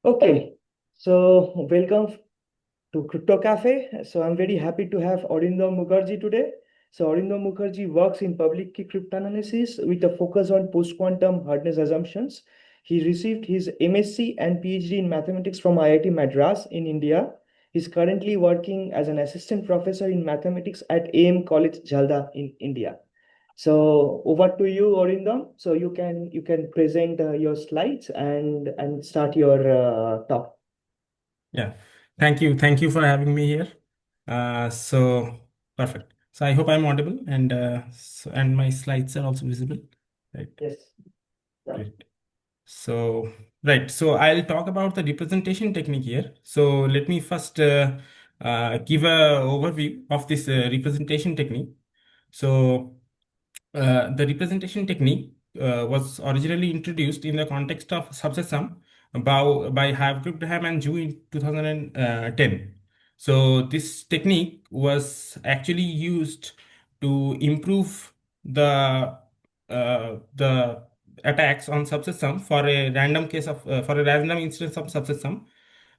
Okay, so welcome to Crypto Cafe. So I'm very happy to have Arindam Mukherjee today. So Arindam Mukherjee works in public key cryptanalysis with a focus on post-quantum hardness assumptions. He received his MSc and PhD in mathematics from IIT Madras in India. He's currently working as an assistant professor in mathematics at AM College, Jhalda in India. So over to you, Arindam. So you can present your slides and start your talk. Yeah, thank you for having me here. So perfect. So I hope I'm audible and my slides are also visible. Right, Yes. Yeah. great. So so I'll talk about the representation technique here. So let me first give a overview of this representation technique. So the representation technique was originally introduced in the context of subset sum by Abraham and Jew in 2010. So this technique was actually used to improve the attacks on subset sum for a random case of for a random instance of subset sum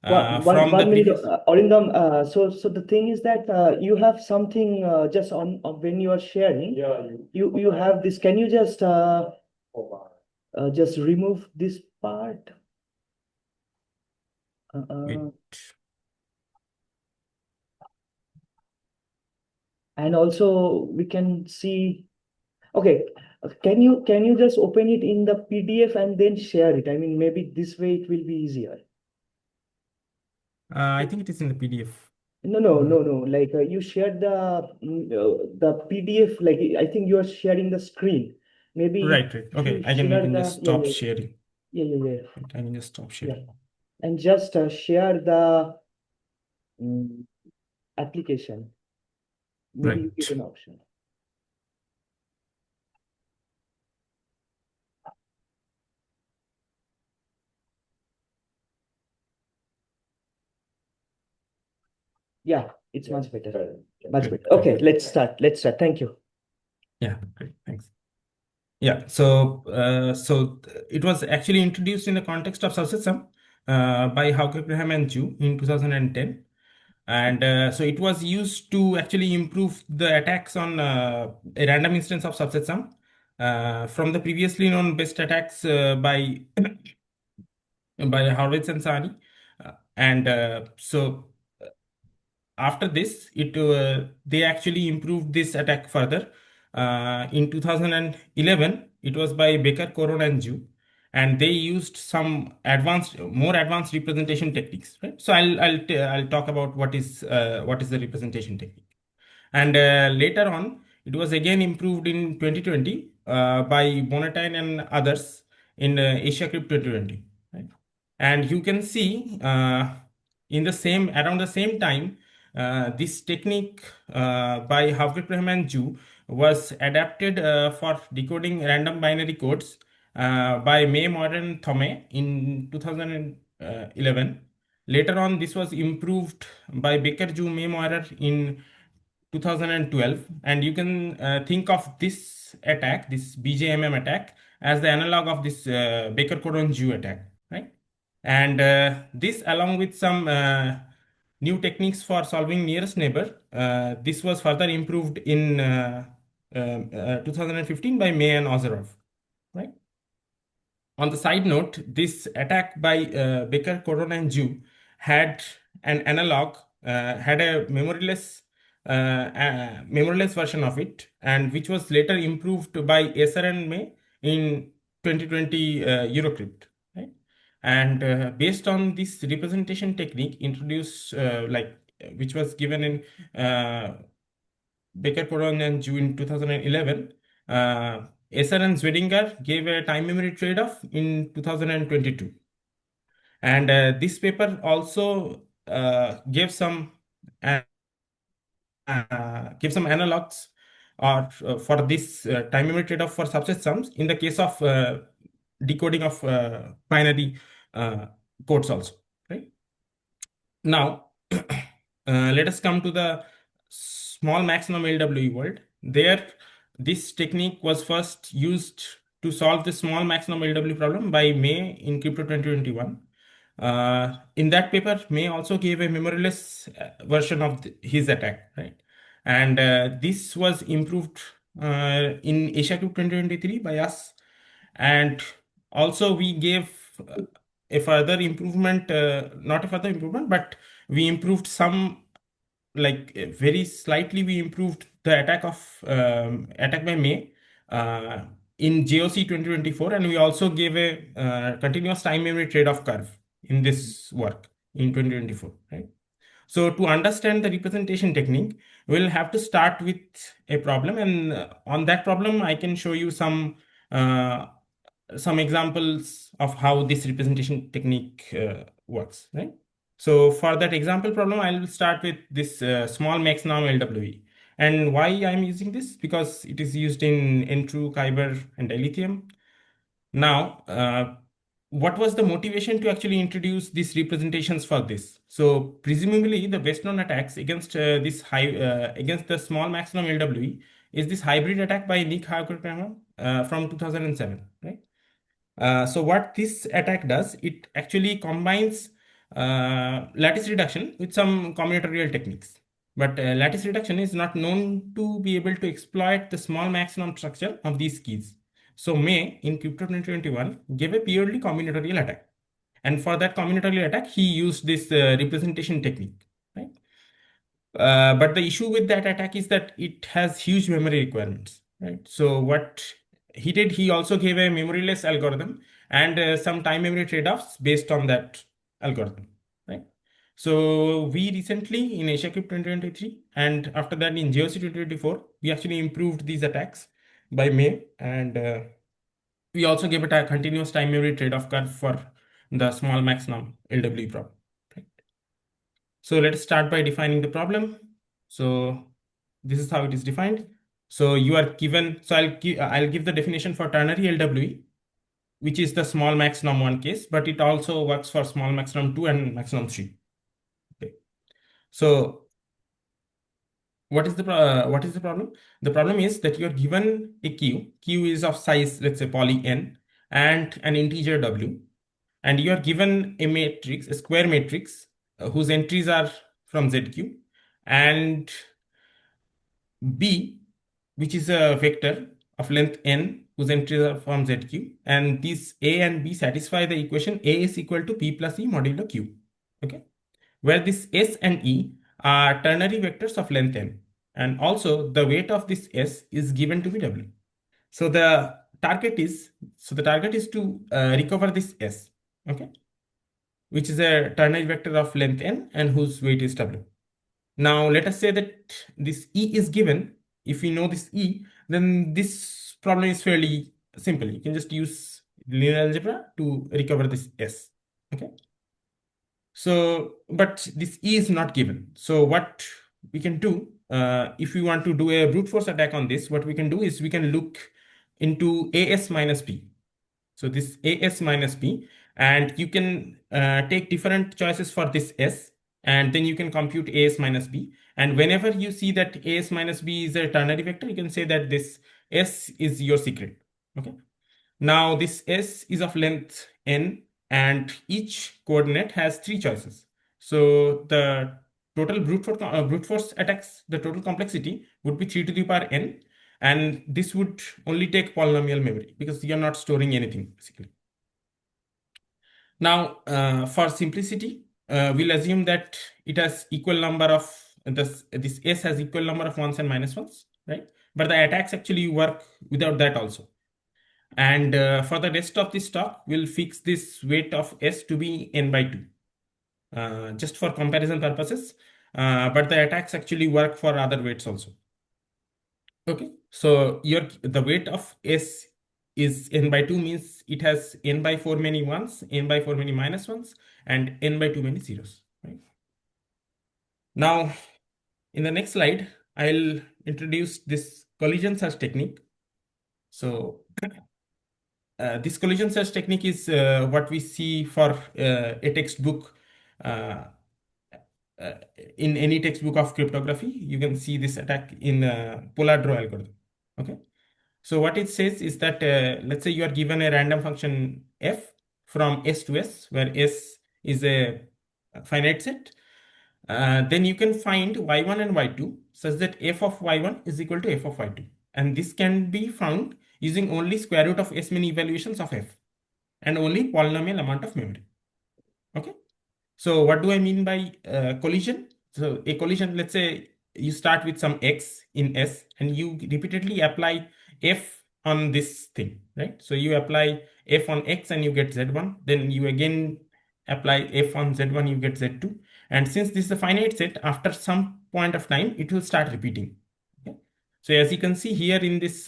from the One minute, previous. Arindam. So the thing is that you have something just on when you are sharing. Yeah, you have this. Can you just remove this part? Uh, Wait. uh, and also we can see. Okay, can you just open it in the PDF and then share it? I mean, maybe this way it will be easier. I think it is in the PDF. No, no, Uh, no, no. Like you shared the PDF. Like I think you are sharing the screen. Maybe right. if you Okay, I can. You share can the just yeah, stop yeah, sharing. yeah, yeah, yeah, Right, I can just stop yeah, sharing. and just share the mm, application. Maybe you get Right. an option. Yeah, it's much better. Much Good. better. Good. Okay, let's start. Let's start. Thank you. Yeah. Great. Thanks. Yeah. It was actually introduced in the context of subset sum by Hauke Graham and Chu in 2010. And so it was used to actually improve the attacks on a random instance of subset sum from the previously known best attacks by Horowitz and Sani. And so after this they actually improved this attack further in 2011. It was by Baker, Coron and Jew, and they used some more advanced representation techniques, right? So I'll talk about what is the representation technique. And later on it was again improved in 2020 by Bonatine and others in Asia Crypt 2020, right? And you can see in the same around the same time this technique by Havgripraham and Ju was adapted for decoding random binary codes by May Modern Thome in 2011. Later on, this was improved by Baker Ju May Moirer in 2012, and you can think of this attack, this BJMM attack, as the analog of this Baker Cordon Jew attack, right? And this, along with some new techniques for solving nearest neighbor, this was further improved in 2015 by May and Ozerov, right? On the side note, this attack by Baker, Coron, and Jew had an analog, had a memoryless version of it, and which was later improved by Esser and May in 2020 Eurocrypt. Right? And based on this representation technique introduced, which was given in Baker, Coron, and Jew in 2011, Esser and Zwedinger gave a time memory trade-off in 2022. And this paper also uh, gave some analogs or for this time memory trade-off for subset sums in the case of decoding of binary codes also, right? Now, let us come to the small maximum LWE world. There, this technique was first used to solve the small maximum LW problem by May in Crypto 2021. In that paper, May also gave a memoryless version of his attack, right? And this was improved in Asia Cup 2023 by us. And also we gave a further improvement, not a further improvement, but we improved some, like very slightly we improved the attack by May uh, in JOC 2024, and we also gave a continuous time memory trade-off curve in this work in 2024, right? So to understand the representation technique, we'll have to start with a problem, and on that problem, I can show you uh, some examples of how this representation technique works, right? So for that example problem, I will start with this small max norm LWE. And why I'm using this? Because it is used in N-true, Kyber, and dilithium. Now, what was the motivation to actually introduce these representations for this? So presumably, the best known attacks against against the small maximum LWE is this hybrid attack by Nick Hagerkramer from 2007, right? So what this attack does, it actually combines lattice reduction with some combinatorial techniques. But lattice reduction is not known to be able to exploit the small maximum structure of these keys. So May in Crypto 2021 gave a purely combinatorial attack. And for that combinatorial attack, he used this representation technique, right? But the issue with that attack is that it has huge memory requirements, right? So what he did, he also gave a memoryless algorithm and some time memory trade-offs based on that algorithm, right? So we recently in Asia Cup 2023 and after that in JOC 2024, we actually improved these attacks by May, and we also gave it a continuous time memory trade-off curve for the small maximum LW problem. Right? So let's start by defining the problem. So this is how it is defined. So you are given, so I'll give the definition for ternary LWE, which is the small maximum one case, but it also works for small maximum 2 and maximum 3. Okay. So what is the problem? The problem is that you're given a Q. Q is of size, let's say poly n, and an integer W, and you are given a matrix, a square matrix, whose entries are from ZQ, and B, which is a vector of length n whose entries are from ZQ, and these A and B satisfy the equation A is equal to P plus E modulo Q. Okay, where this S and E are ternary vectors of length n, and also the weight of this S is given to be W. So the target is to recover this S, okay, which is a ternary vector of length n and whose weight is W. Now let us say that this E is given. If we know this E, then this problem is fairly simple. You can just use linear algebra to recover this S. Okay. So, but this E is not given. So what we can do, if we want to do a brute force attack on this, what we can do is we can look into AS minus P. So this AS minus P, and you can take different choices for this S, and then you can compute AS minus B. And whenever you see that AS minus B is a ternary vector, you can say that this S is your secret. Okay. Now this S is of length n, and each coordinate has 3 choices. So the total brute force attacks, the total complexity would be 3 to the power n, and this would only take polynomial memory because you're not storing anything basically. Now, for simplicity, we'll assume that it has equal number of this S has equal number of ones and minus ones, right? But the attacks actually work without that also. And for the rest of this talk, we'll fix this weight of S to be n by 2, just for comparison purposes. But the attacks actually work for other weights also. Okay, so the weight of S is n by 2 means it has n by 4 many ones, n by 4 many minus ones, and n by 2 many zeros. Right? Now, in the next slide, I'll introduce this collision search technique. So this collision search technique is what we see for a textbook. Uh, in any textbook of cryptography, you can see this attack in polar draw algorithm. Okay. So what it says is that let's say you are given a random function f from S to S, where S is a finite set, then you can find y1 and y2 such that f of y1 is equal to f of y2. And this can be found using only square root of s many evaluations of f and only polynomial amount of memory. Okay. So what do I mean by collision? So a collision, let's say you start with some x in S and you repeatedly apply f on this thing, right? So you apply f on x and you get z1, then you again apply f on z1, you get z2. And since this is a finite set, after some point of time, it will start repeating. Okay? So as you can see here in this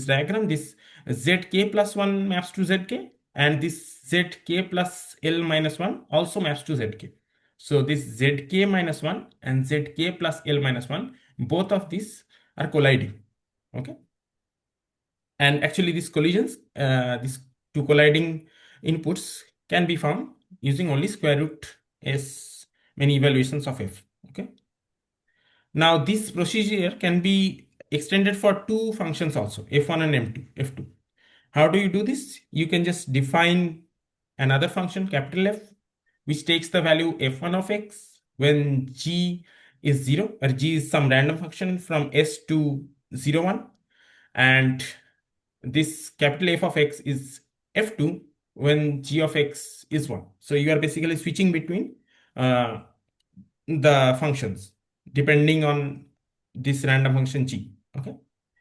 diagram, this zk plus 1 maps to zk, and this zk plus l minus 1 also maps to zk. So this zk minus 1 and zk plus l minus 1, both of these are colliding. Okay. And actually these collisions, these two colliding inputs can be found using only square root s many evaluations of f. Okay. Now this procedure can be extended for two functions also, f1 and f2. How do you do this? You can just define another function, capital F, which takes the value f1 of x when g is 0, or g is some random function from s to 0, 1. And this capital F of x is f2 when g of x is 1. So you are basically switching between uh, the functions depending on this random function g. Okay.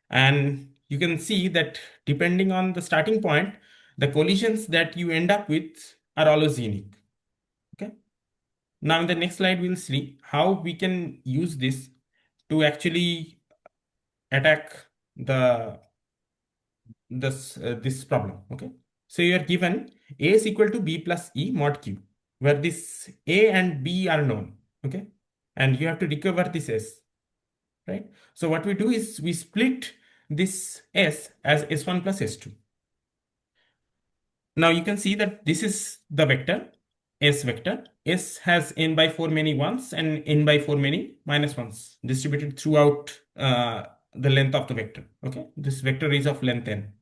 And you can see that depending on the starting point, the collisions that you end up with are always unique. Okay. Now in the next slide, we'll see how we can use this to actually attack the this problem. Okay. So you are given A is equal to B plus E mod Q, where this A and B are known. Okay. And you have to recover this S. Right. So what we do is we split this S as S1 plus S2. Now you can see that this is the vector, S vector. S has n by 4 many ones and n by 4 many minus ones distributed throughout the length of the vector. Okay. This vector is of length n.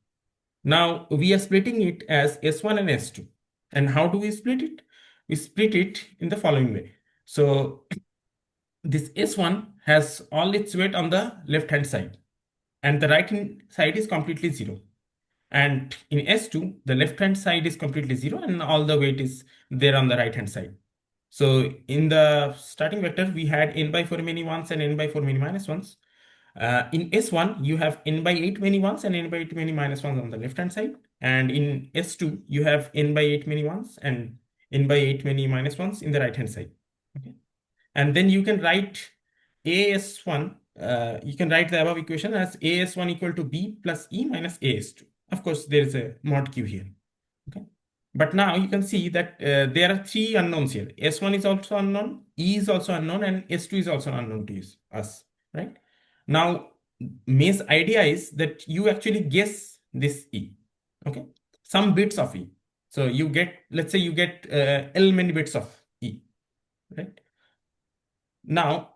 Now we are splitting it as S1 and S2. And how do we split it? We split it in the following way. So this S1 has all its weight on the left hand side, and the right hand side is completely 0. And in S2, the left hand side is completely 0 and all the weight is there on the right hand side. So in the starting vector, we had n by 4 many ones and n by 4 many minus ones. In S1, you have n by 8 many ones and n by 8 many minus ones on the left hand side. And in S2, you have n by 8 many ones and n by 8 many minus ones in the right hand side. Okay. And then you can write AS1, you can write the above equation as AS1 equal to B plus E minus AS2. Of course, there is a mod Q here. Okay. But now you can see that there are three unknowns here. S1 is also unknown, E is also unknown, and S2 is also unknown to us, right? Now, May's idea is that you actually guess this E, okay? Some bits of E. So you get, let's say you get L many bits of E, right? Now,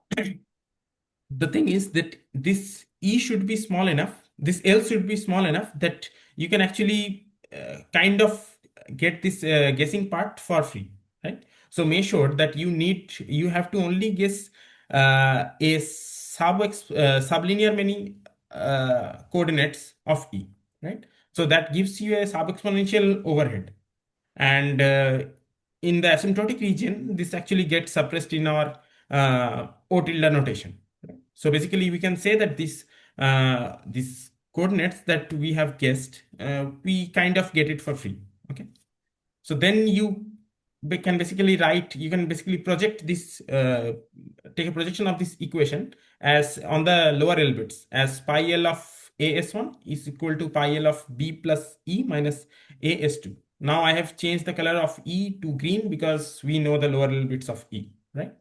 the thing is that this E should be small enough, this L should be small enough that you can actually kind of get this guessing part for free, right? So make sure that you have to only guess a sublinear many coordinates of E, right? So that gives you a sub-exponential overhead. And in the asymptotic region, this actually gets suppressed in our O tilde notation. So basically, we can say that these coordinates that we have guessed, we kind of get it for free. Okay. So then you can basically project this, take a projection of this equation as on the lower L bits as pi L of AS1 is equal to pi L of B plus E minus AS2. Now I have changed the color of E to green because we know the lower L bits of E, right?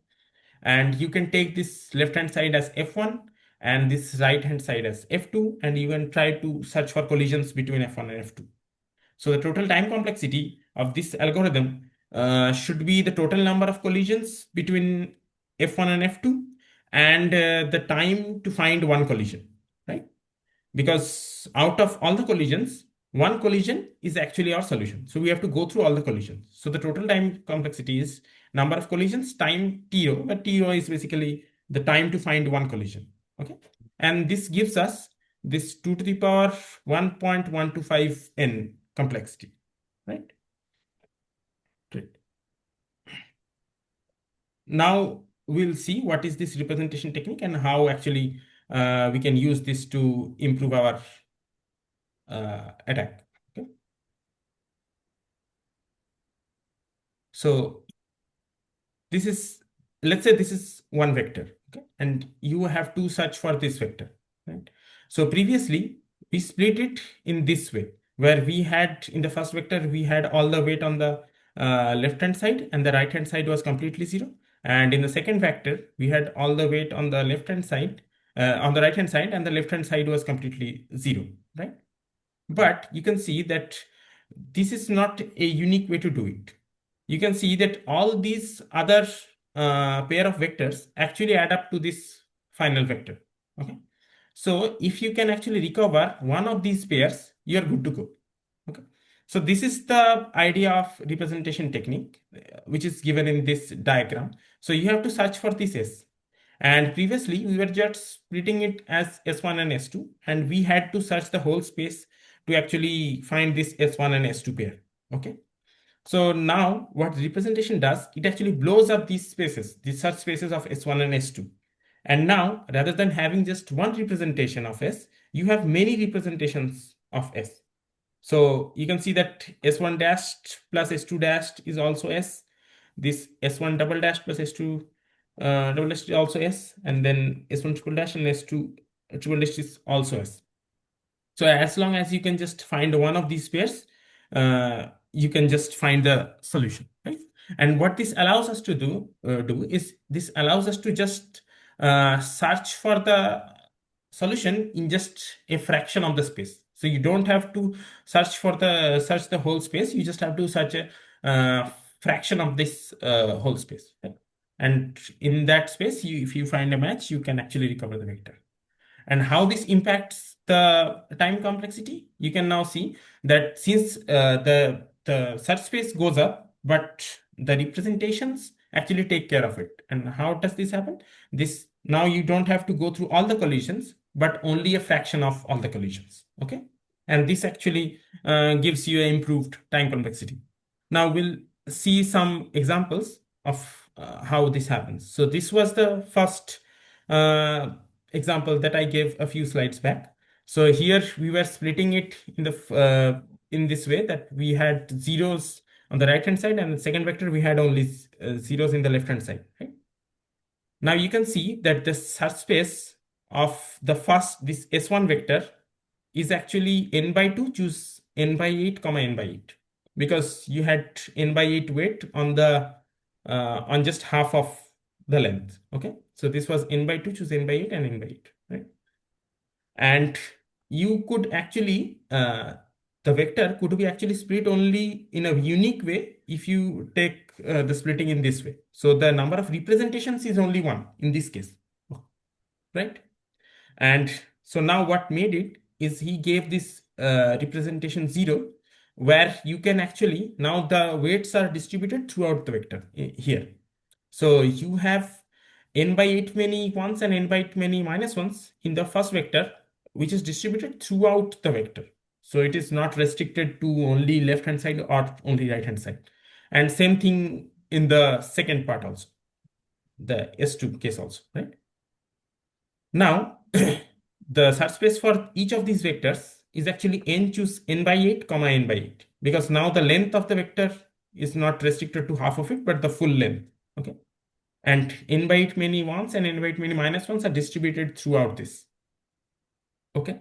And you can take this left hand side as F1 and this right hand side as F2, and you can try to search for collisions between F1 and F2. So the total time complexity of this algorithm should be the total number of collisions between F1 and F2 and the time to find one collision, right? Because out of all the collisions, one collision is actually our solution. So we have to go through all the collisions. So the total time complexity is number of collisions time T0, but T0 is basically the time to find one collision. Okay. And this gives us this 2 to the power 1.125 n complexity, right? Great. Now we'll see what is this representation technique and how actually we can use this to improve our attack. Okay. So this is, let's say this is one vector, okay, and you have to search for this vector, right? So previously we split it in this way, where we had in the first vector we had all the weight on the left hand side and the right hand side was completely zero, and in the second vector we had all the weight on the left hand side on the right hand side, and the left hand side was completely zero, right? But you can see that this is not a unique way to do it. You can see that all these other pair of vectors actually add up to this final vector. Okay. So if you can actually recover one of these pairs, you're good to go. Okay. So this is the idea of representation technique, which is given in this diagram. So you have to search for this S. And previously we were just splitting it as S1 and S2, and we had to search the whole space to actually find this S1 and S2 pair. Okay. So now what representation does, it actually blows up these spaces, these search spaces of S1 and S2. And now rather than having just one representation of S, you have many representations of S. So you can see that S1 dashed plus S2 dashed is also S. This S1 double dash plus S2 double dash is also S. And then S1 triple dash and S2 triple dash is also S. So as long as you can just find one of these pairs, you can just find the solution, right? And what this allows us to do is this allows us to just search for the solution in just a fraction of the space. So you don't have to search the whole space. You just have to search a fraction of this whole space, right? And in that space, if you find a match, you can actually recover the vector. And how this impacts the time complexity, you can now see that since the search space goes up, but the representations actually take care of it. And how does this happen? This now you don't have to go through all the collisions, but only a fraction of all the collisions. Okay, and this actually gives you an improved time complexity. Now we'll see some examples of how this happens. So this was the first example that I gave a few slides back. So here we were splitting it in this way, that we had zeros on the right hand side, and the second vector we had only zeros in the left hand side, right? Now you can see that the search space of this S1 vector is actually n by 2, choose n by 8 comma n by 8, because you had n by 8 weight on the on just half of the length. Okay, so this was n by 2, choose n by 8 and n by 8, right? And you could actually the vector could be actually split only in a unique way if you take the splitting in this way. So the number of representations is only one in this case, right? And so now what made it is he gave this representation 0, where you can actually, now the weights are distributed throughout the vector here. So you have n by 8 many ones and n by 8 many minus ones in the first vector, which is distributed throughout the vector. So it is not restricted to only left hand side or only right hand side. And same thing in the second part also, the S2 case also, right? Now, the search space for each of these vectors is actually n choose n by 8 comma n by 8, because now the length of the vector is not restricted to half of it, but the full length. Okay. And n by 8 many ones and n by 8 many minus ones are distributed throughout this. Okay.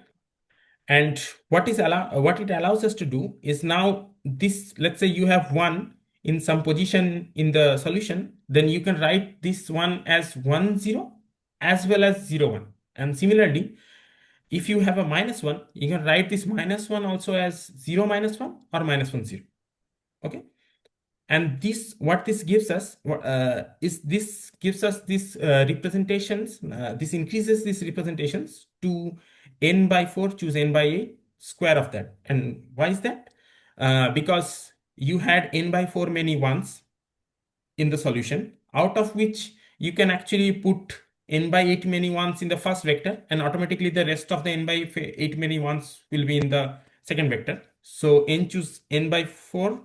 And what it allows us to do is, now this, let's say you have one in some position in the solution, then you can write this one as 1 0 as well as 0 1. And similarly, if you have a minus 1, you can write this minus 1 also as 0 minus 1 or minus 1 0. Okay. And what this gives us is this gives us this representations. This increases these representations to n by 4 choose n by 8 square of that. And why is that? Because you had n by 4 many ones in the solution, out of which you can actually put n by 8 many ones in the first vector, and automatically the rest of the n by 8 many ones will be in the second vector. So n choose n by 4,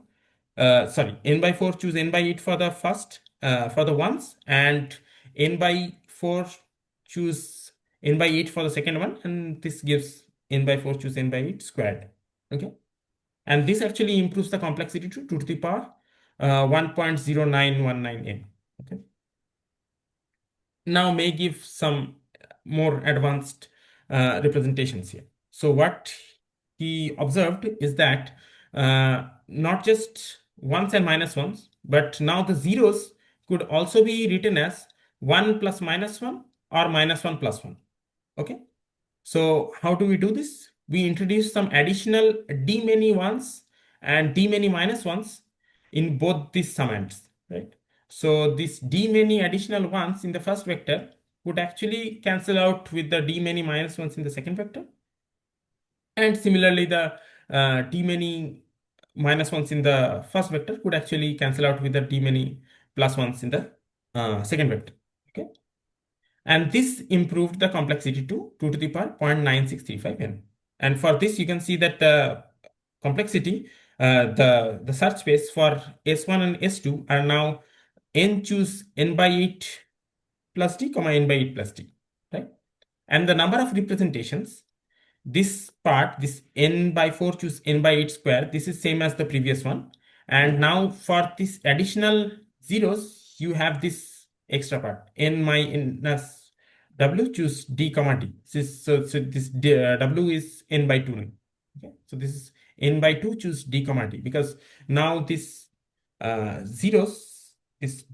sorry, n by 4 choose n by 8 for the first, for the ones, and n by 4 choose n by 8 for the second one, and this gives n by 4 choose n by 8 squared. Okay. And this actually improves the complexity to 2 to the power 1.0919n. Okay. Now may give some more advanced representations here. So what he observed is that not just ones and minus ones, but now the zeros could also be written as 1 plus minus 1 or minus 1 plus 1. Okay. So how do we do this? We introduce some additional d many ones and d many minus ones in both these summands, right? So this d many additional ones in the first vector would actually cancel out with the d many minus ones in the second vector. And similarly, the d many minus ones in the first vector would actually cancel out with the d many plus ones in the second vector. Okay. And this improved the complexity to 2 to the power 0.9635 n. And for this, you can see that the complexity, the search space for S1 and S2 are now n choose n by 8 plus d, comma n by 8 plus d, right? And the number of representations, this part, this n by 4 choose n by 8 square, this is same as the previous one. And now for this additional zeros, you have this extra part, n minus w choose d comma d. So this w is n by 2 now. Okay, so this is n by 2 choose d comma d, because now this zeros, this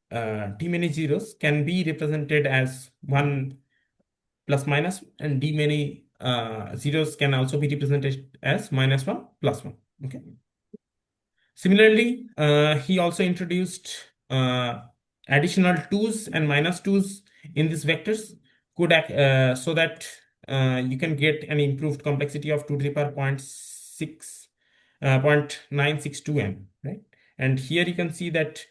d many zeros can be represented as 1 plus minus, and d many zeros can also be represented as minus 1 plus 1. Okay. Similarly, he also introduced additional 2's and minus 2's in these vectors, could act, so that you can get an improved complexity of 2 to the power 0.962n, right? And here you can see that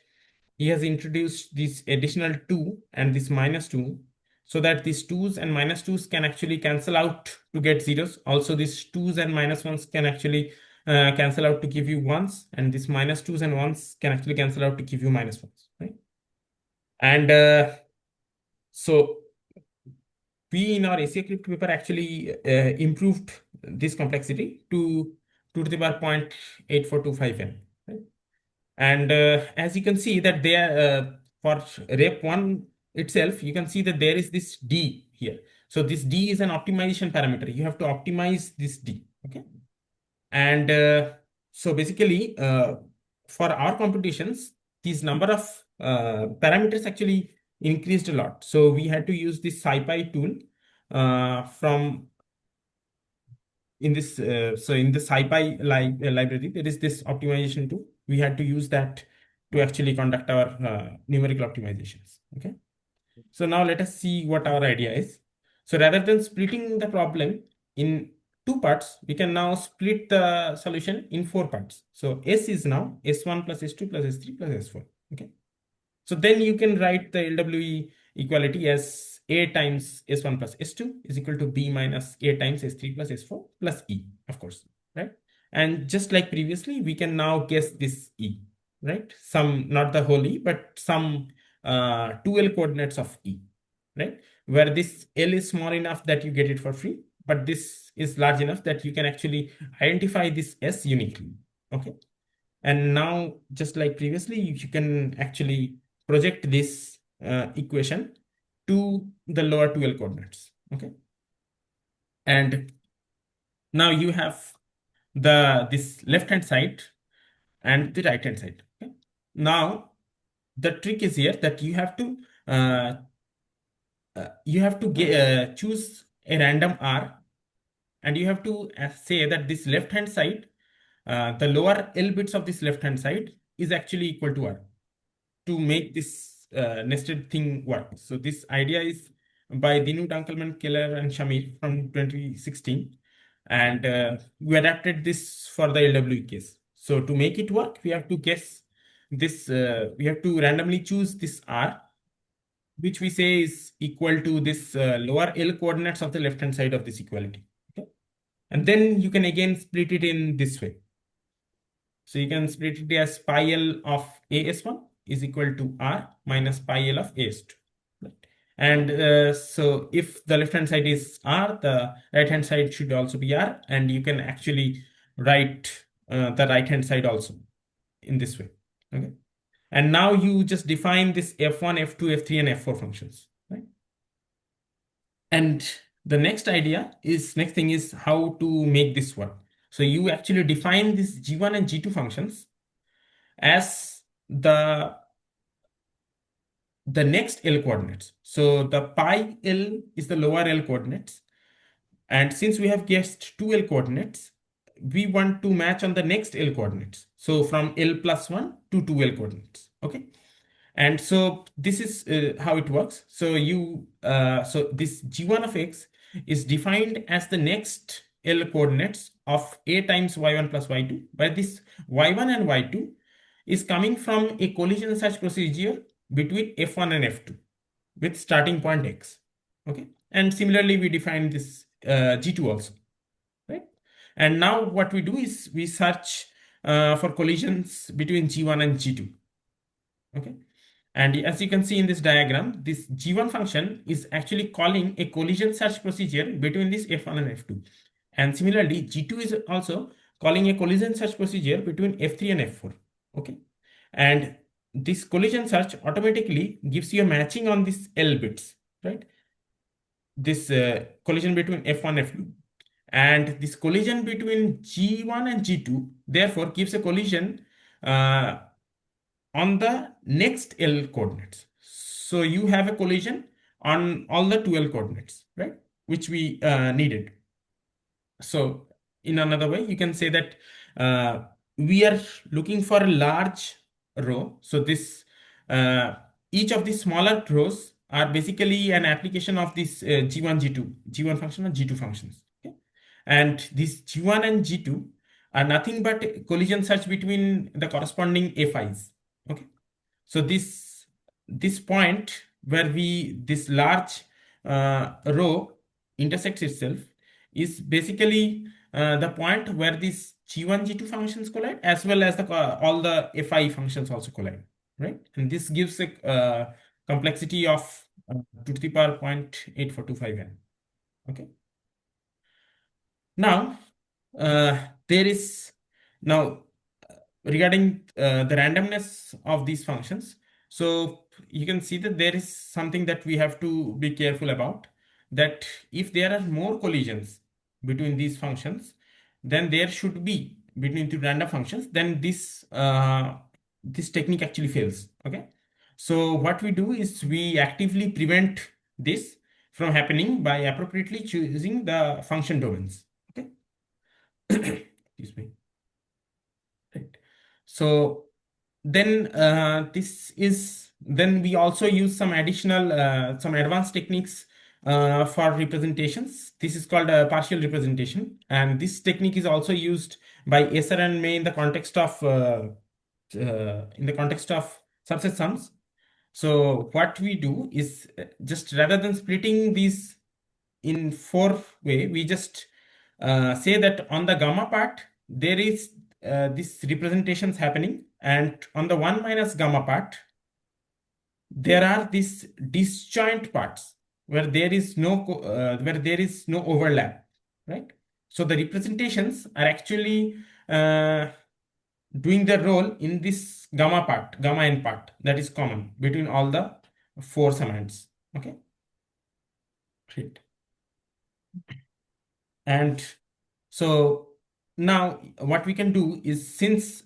he has introduced this additional 2 and this minus 2, so that these 2's and minus 2's can actually cancel out to get zeros. Also, these 2's and minus 1's can actually cancel out to give you ones, and this minus 2's and ones can actually cancel out to give you minus ones, right? And so we in our ACA crypt paper actually improved this complexity to 2 to the power 0.8425n, right? And as you can see that there, for rep 1 itself, you can see that there is this d here. So this d is an optimization parameter. You have to optimize this d. Okay. And so basically, for our computations, these number of parameters actually increased a lot. So we had to use this SciPy tool from in this. So in the SciPy library, there is this optimization tool. We had to use that to actually conduct our numerical optimizations. Okay. So now let us see what our idea is. So rather than splitting the problem in two parts, we can now split the solution in 4 parts. So S is now S1 plus S2 plus S3 plus S4. Okay. So then you can write the LWE equality as A times S1 plus S2 is equal to B minus A times S3 plus S4 plus E, of course, right? And just like previously, we can now guess this E, right? Some, not the whole E, but some 2L coordinates of E, right? Where this L is small enough that you get it for free, but this is large enough that you can actually identify this S uniquely, okay? And now, just like previously, you can actually project this equation to the lower 2L coordinates, okay? And now you have this left hand side and the right hand side, okay? Now the trick is here that uh, you have to choose a random r, and you have to say that this left hand side, the lower L bits of this left hand side is actually equal to r, to make this nested thing work. So this idea is by Dinu, Dunkelman, Keller, and Shamir from 2016. And we adapted this for the LW case. So to make it work, we have to guess this, we have to randomly choose this R, which we say is equal to this lower L coordinates of the left hand side of this equality. Okay? And then you can again split it in this way. So you can split it as pi L of AS1 is equal to R minus pi L of AS2. Right? And so if the left hand side is R, the right hand side should also be R, and you can actually write the right hand side also in this way. Okay. And now you just define this F1, F2, F3, and F4 functions. Right? And the next thing is how to make this work. So you actually define this G1 and G2 functions as the next L coordinates. So the pi L is the lower L coordinates. And since we have guessed two L coordinates, we want to match on the next L coordinates. So from L plus 1 to 2L coordinates. Okay. And so this is how it works. So so this G1 of X is defined as the next L coordinates of A times Y1 plus Y2, where this Y1 and Y2 is coming from a collision search procedure between F1 and F2 with starting point X. Okay. And similarly, we define this G2 also, right? And now what we do is we search for collisions between G1 and G2. Okay. And as you can see in this diagram, this G1 function is actually calling a collision search procedure between this F1 and F2. And similarly, G2 is also calling a collision search procedure between F3 and F4. Okay. And this collision search automatically gives you a matching on these L bits, right? This collision between F1 and F2. And this collision between G1 and G2, therefore, gives a collision on the next L coordinates. So you have a collision on all the 2L coordinates, right? Which we needed. So in another way, you can say that we are looking for a large row. So this each of these smaller rows are basically an application of this G1, G2, G1 function and G2 functions. Okay? And this G1 and G2 are nothing but collision search between the corresponding FIs. Okay. So this point where this large row intersects itself is basically the point where these G1, G2 functions collide, as well as all the FI functions also collide, right? And this gives a complexity of 2 to the power 0.8425n. Okay. Now, there is now regarding the randomness of these functions. So you can see that there is something that we have to be careful about, that if there are more collisions between these functions, then there should be between two random functions, then this technique actually fails. Okay. So what we do is we actively prevent this from happening by appropriately choosing the function domains. Okay. Excuse me. Right. So then then we also use some additional some advanced techniques for representations. This is called a partial representation, and this technique is also used by Esser and May in the context of subset sums. So what we do is just rather than splitting these in four way, we just say that on the gamma part there is this representations happening, and on the 1 minus gamma part there are these disjoint parts where there is no overlap, right? So the representations are actually doing the role in this gamma n part, that is common between all the four summands. Okay, great. And so now what we can do is, since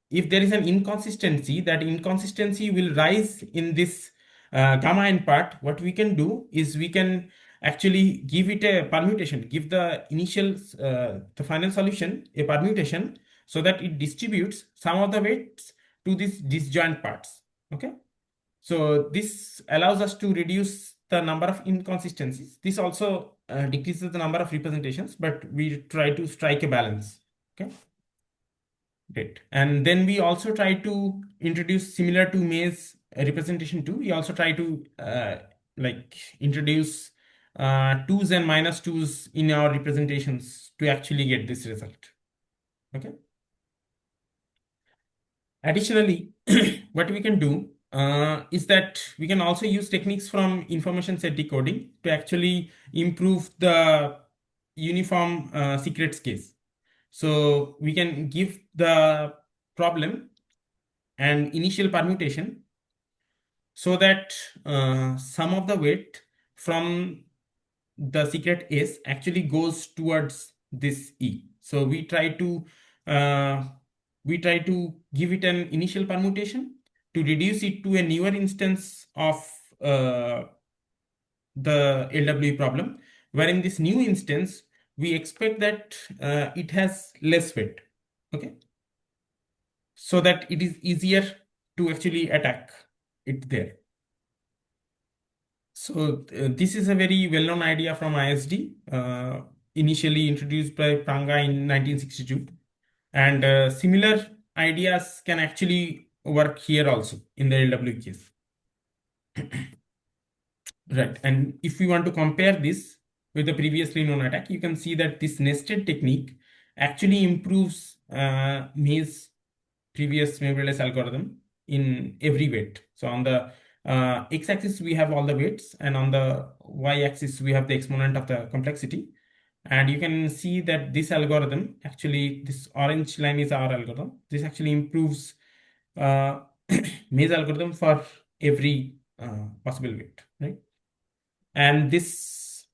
if there is an inconsistency, that inconsistency will rise in this gamma n part, what we can do is we can actually give it a permutation, give the final solution a permutation, so that it distributes some of the weights to these disjoint parts. Okay. So this allows us to reduce the number of inconsistencies. This also decreases the number of representations, but we try to strike a balance. Okay. Great. And then we also try to introduce, similar to maze representation too, we also try to like introduce 2's and minus 2's in our representations to actually get this result. Okay. Additionally, what we can do is that we can also use techniques from information set decoding to actually improve the uniform secrets case. So we can give the problem an initial permutation so that some of the weight from the secret S actually goes towards this E. So uh, we try to give it an initial permutation to reduce it to a newer instance of the LWE problem, where in this new instance we expect that it has less weight. Okay, so that it is easier to actually attack it there. So this is a very well-known idea from ISD, initially introduced by Pranga in 1962. And similar ideas can actually work here also in the LW case. Right. And if we want to compare this with the previously known attack, you can see that this nested technique actually improves May's previous memoryless algorithm in every weight. So on the x-axis, we have all the weights, and on the y-axis, we have the exponent of the complexity. And you can see that this algorithm, actually, this orange line is our algorithm. This actually improves May's algorithm for every possible weight, right? And this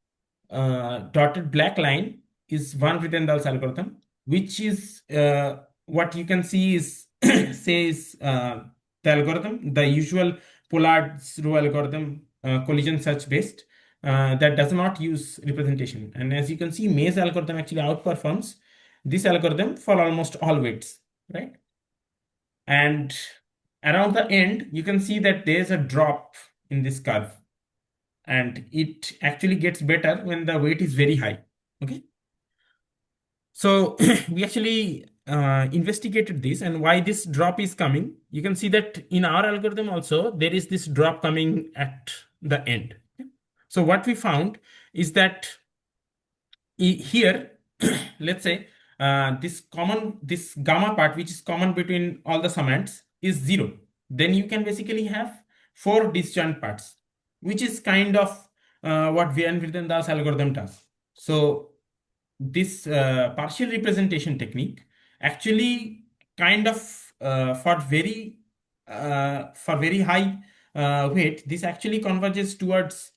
dotted black line is Van Rittendahl's algorithm, which is what you can see is says the algorithm, the usual Pollard's row algorithm, collision search based, that does not use representation. And as you can see, May's algorithm actually outperforms this algorithm for almost all weights, right? And around the end, you can see that there's a drop in this curve, and it actually gets better when the weight is very high. Okay. So we actually investigated this and why this drop is coming. You can see that in our algorithm also, there is this drop coming at the end. So what we found is that here, let's say this gamma part, which is common between all the summands, is 0. Then you can basically have 4 disjoint parts, which is kind of what Van Rittendahl's algorithm does. So this partial representation technique actually kind of for very high weight, this actually converges towards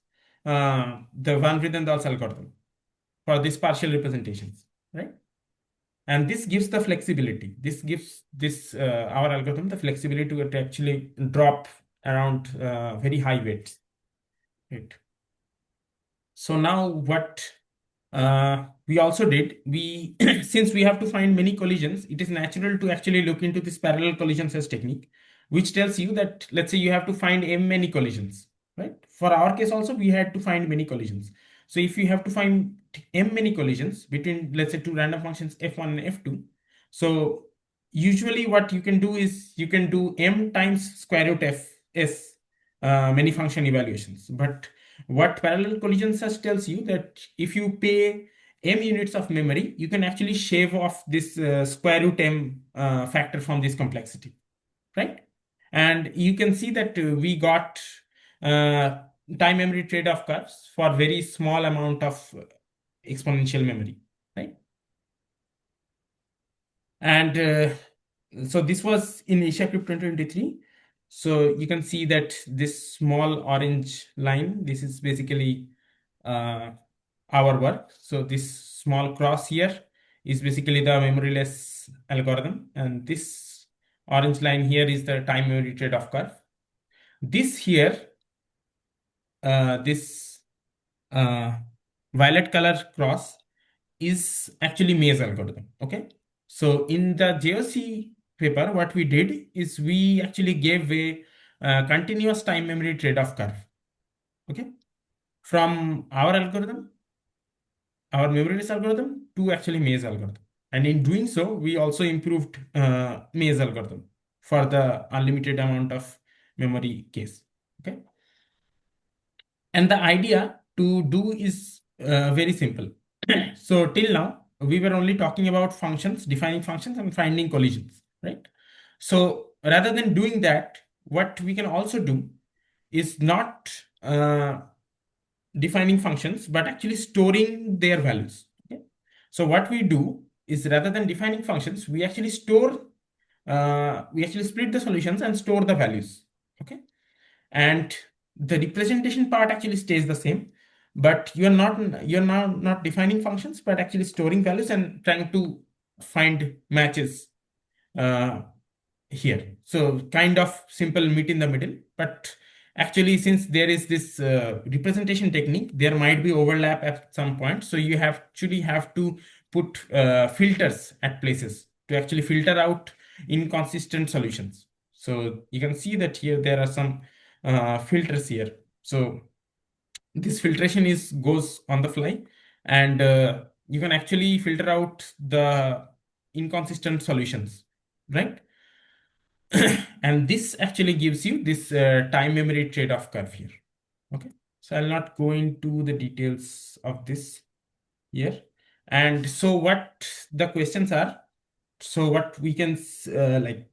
the Van Rittendahl's algorithm for these partial representations, right? And this gives the flexibility. This gives this our algorithm the flexibility to actually drop around very high weights. Right. So now what we also did, we since we have to find many collisions, it is natural to actually look into this parallel collision search technique, which tells you that, let's say, you have to find m many collisions, right? For our case also, we had to find many collisions. So if you have to find m many collisions between, let's say, two random functions f1 and f2, so usually what you can do is you can do m times square root f s many function evaluations. But what parallel collision search tells you that if you pay m units of memory, you can actually shave off this square root m factor from this complexity, right? And you can see that we got uh, time memory trade-off curves for very small amount of exponential memory, right? And so this was in Asia Crypt 2023. So you can see that this small orange line, this is basically our work. So this small cross here is basically the memoryless algorithm, and this orange line here is the time memory trade-off curve. This here, this violet color cross is actually May's algorithm. Okay. So in the JOC paper, what we did is we actually gave a continuous time memory trade-off curve. Okay. from our algorithm, our memory algorithm, to actually Maze algorithm. And in doing so, we also improved Maze algorithm for the unlimited amount of memory case. Okay. And the idea to do is very simple. So till now, we were only talking about functions, defining functions and finding collisions, right? So rather than doing that, what we can also do is not defining functions, but actually storing their values. Okay? So what we do is rather than defining functions, we actually we actually split the solutions and store the values. Okay, and the representation part actually stays the same, but you're now not defining functions, but actually storing values and trying to find matches uh, here. So kind of simple meet in the middle, but actually since there is this representation technique, there might be overlap at some point. So you have actually have to put filters at places to actually filter out inconsistent solutions. So you can see that here there are some filters here. So this filtration is goes on the fly, and you can actually filter out the inconsistent solutions, right? And this actually gives you this time memory trade-off curve here. Okay, so I'll not go into the details of this here. And so what the questions are, so what we can like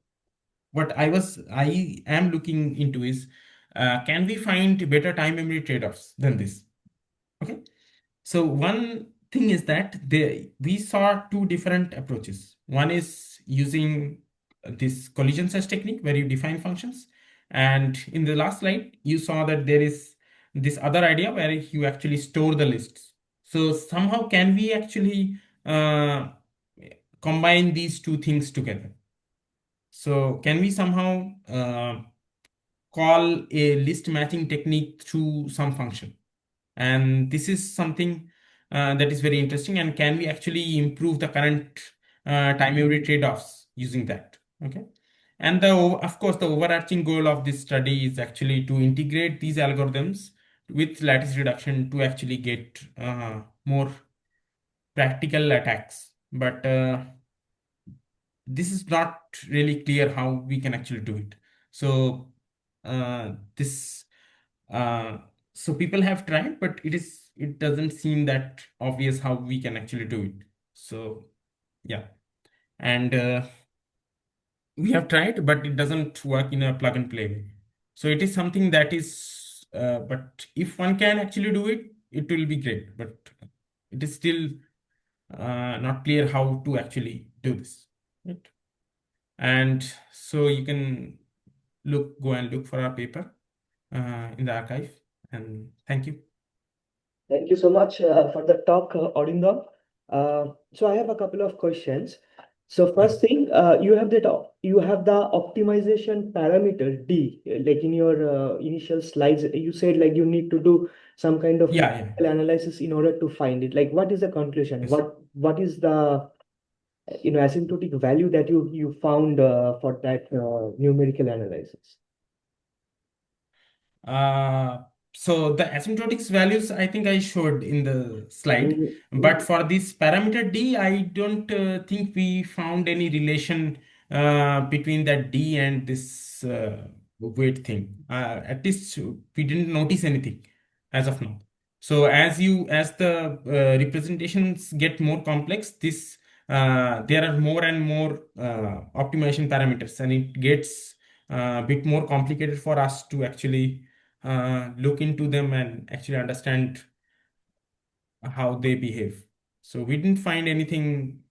what I am looking into is can we find better time memory trade-offs than this? Okay, so one thing is that we saw two different approaches. One is using this collision search technique where you define functions. And in the last slide, you saw that there is this other idea where you actually store the lists. So somehow can we actually combine these two things together? So can we somehow call a list matching technique through some function? And this is something that is very interesting. And can we actually improve the current time memory trade-offs using that? Okay. And of course, the overarching goal of this study is actually to integrate these algorithms with lattice reduction to actually get more practical attacks. But this is not really clear how we can actually do it. So this uh, so people have tried, but it doesn't seem that obvious how we can actually do it. So yeah, and we have tried, but it doesn't work in a plug and play way. So it is something that is, but if one can actually do it, it will be great. But it is still not clear how to actually do this. Right? And so you can go and look for our paper in the archive. And thank you. Thank you so much for the talk, Arindam. So I have a couple of questions. So Yeah. first thing, you have the optimization parameter D, like in your initial slides, you said like you need to do some kind of Yeah, yeah. numerical analysis in order to find it. Like, what is the conclusion? Yes. What is the asymptotic value that you found for that numerical analysis? Uh, so the asymptotics values, I think I showed in the slide, Mm, but for this parameter D, I don't think we found any relation between that D and this weight thing. At least we didn't notice anything as of now. So as the representations get more complex, this there are more and more optimization parameters, and it gets a bit more complicated for us to actually look into them and actually understand how they behave. So we didn't find anything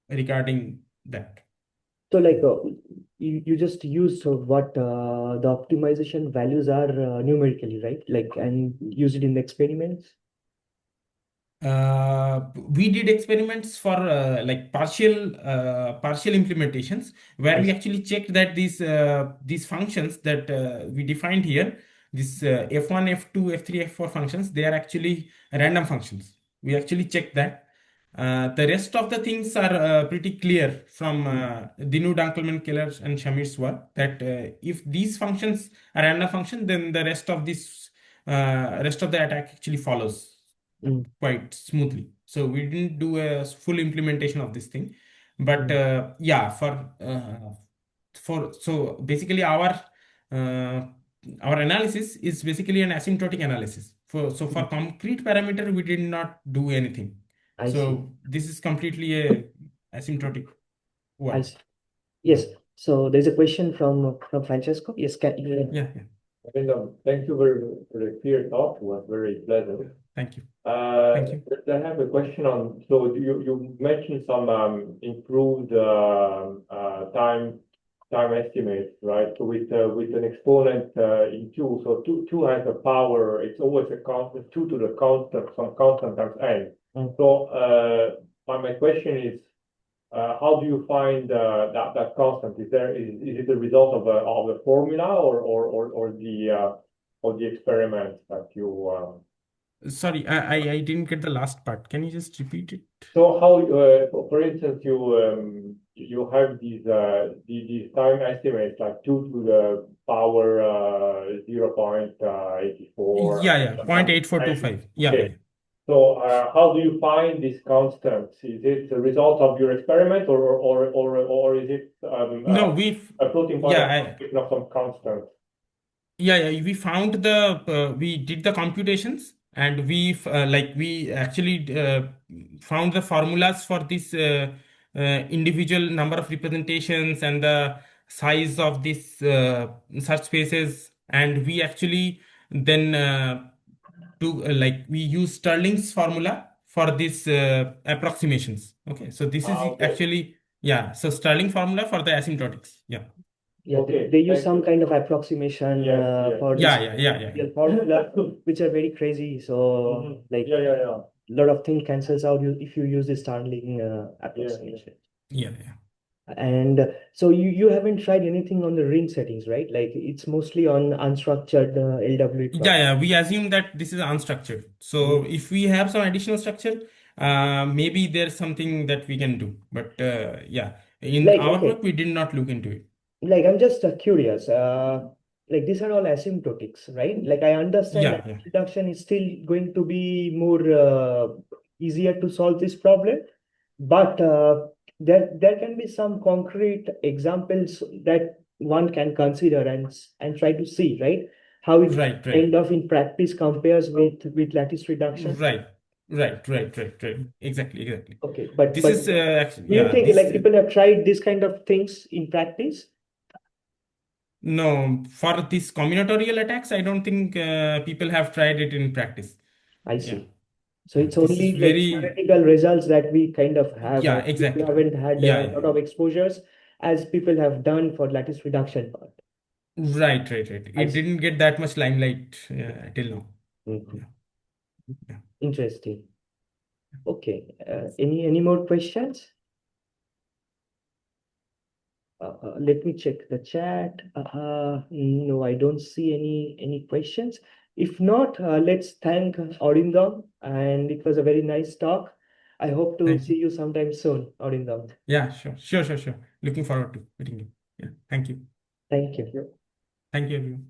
regarding that. So like you just use what the optimization values are numerically, right? Like, and use it in the experiments. We did experiments for like partial implementations where I we see. actually checked that these functions that we defined here, this f1, f2, f3, f4 functions, they are actually random functions. We actually checked that. The rest of the things are pretty clear from Dinu, Dankelman, Keller, and Shamir's work that if these functions are random function, then the rest of these rest of the attack actually follows Mm. quite smoothly. So we didn't do a full implementation of this thing, but Mm. yeah, for so basically uh, our analysis is basically an asymptotic analysis. For Mm. concrete parameter, we did not do anything. I see. So this is completely a asymptotic I one. see. Yeah, Yes. So there's a question from Francesco. Yes, can you? yeah, yeah. Thank you very much for the clear talk. It was very pleasant. Thank you, Uh, thank you. I have a question on, so you mentioned some improved time estimates, right? So with an exponent in two, so two has a power. It's always a constant, two to the constant, some constant times n. Mm. So my question is, how do you find that constant? Is it a result of a formula or the experiment that you Sorry, I didn't get the last part. Can you just repeat it? so how for instance you have these time estimates like 2 to the power 0.84 Yeah, yeah, something. 0.8425. Yeah, Okay. yeah. So, how do you find these constants? Is it a result of your experiment, or is it No, we've a floating point yeah, of some constant? yeah, we found we did the computations, and we actually found the formulas for this individual number of representations and the size of this search spaces, and we actually then we use Stirling's formula for these approximations. Okay, so this is Okay. actually, yeah, so Stirling formula for the asymptotics. Yeah, Yeah, Okay. they use Thank some you. kind of approximation Yes. Yes. for this yeah. real formula, which are very crazy. So, like, Yeah. Yeah. Yeah. a lot of things cancels out if you use the Starling Yeah. approximation. Yeah, yeah. And so you haven't tried anything on the ring settings, right? Like it's mostly on unstructured LWE Yeah, problem. yeah, we assume that this is unstructured. So Mhm. if we have some additional structure, maybe there's something that we can do. But yeah, in Like, our okay, work, we did not look into it. like I'm just curious. Like these are all asymptotics, right? Like I understand Yeah, that yeah. reduction is still going to be more easier to solve this problem, but there can be some concrete examples that one can consider and try to see, right? How it Right, right, kind of in practice compares with lattice reduction. right, right. Exactly, exactly. Okay, This but is actually, do you yeah, think this, like people have tried this kind of things in practice? no, for these combinatorial attacks, I don't think people have tried it in practice. I Yeah, see. So yeah. it's This is only like very, theoretical results that we kind of have, yeah, and people exactly. haven't had Yeah, a yeah. lot of exposures as people have done for lattice reduction part. Right. I It see. didn't get that much limelight till now. Mhm. Yeah, yeah. Interesting. Okay. Any more questions? Let me check the chat. No, I don't see any questions. If not, let's thank Arindam, and it was a very nice talk. I hope to Thank you. see you sometime soon, Arindam. Yeah, sure. Looking forward to meeting you. Yeah, thank you. Thank you. Thank you, everyone.